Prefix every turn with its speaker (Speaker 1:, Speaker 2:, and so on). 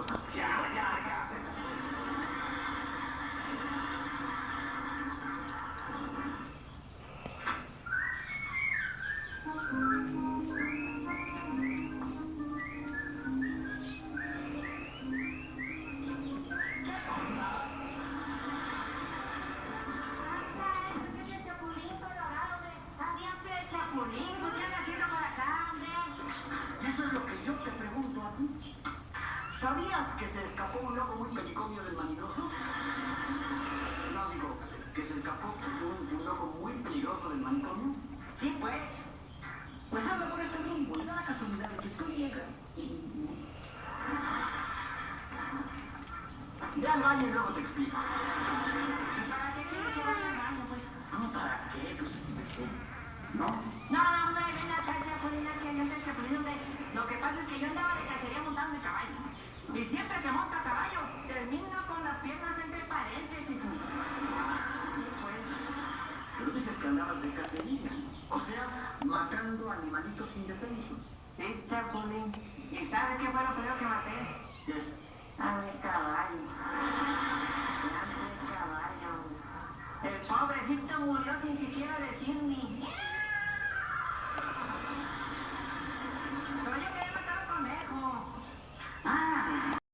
Speaker 1: los ancianos. Ya. Eso es lo que yo te pregunto a ti. ¿Sabías que se escapó un loco muy pelicomio del manibroso? No, digo, que se escapó un loco muy peligroso del manicomio. Sí, pues. Pues anda por este rumbo y da la casualidad de que tú llegas y... Ve al baño y luego te explico. ¿Para qué quieres que vaya al baño, pues? No, ¿para qué? Pues... ¿No? No, hombre, ven acá, Chapulín, aquí hay otro Chapulín, hombre. Lo que pasa es que yo andaba de cacería montando mi caballo. Y siempre que monto a caballo, termino con las piernas entre paréntesis. Pero dices que andabas de cacería. O sea, matando animalitos indefensos. Sí, Chapulín. ¿Y sabes qué fue lo primero que maté? ¿Qué? A mi caballo.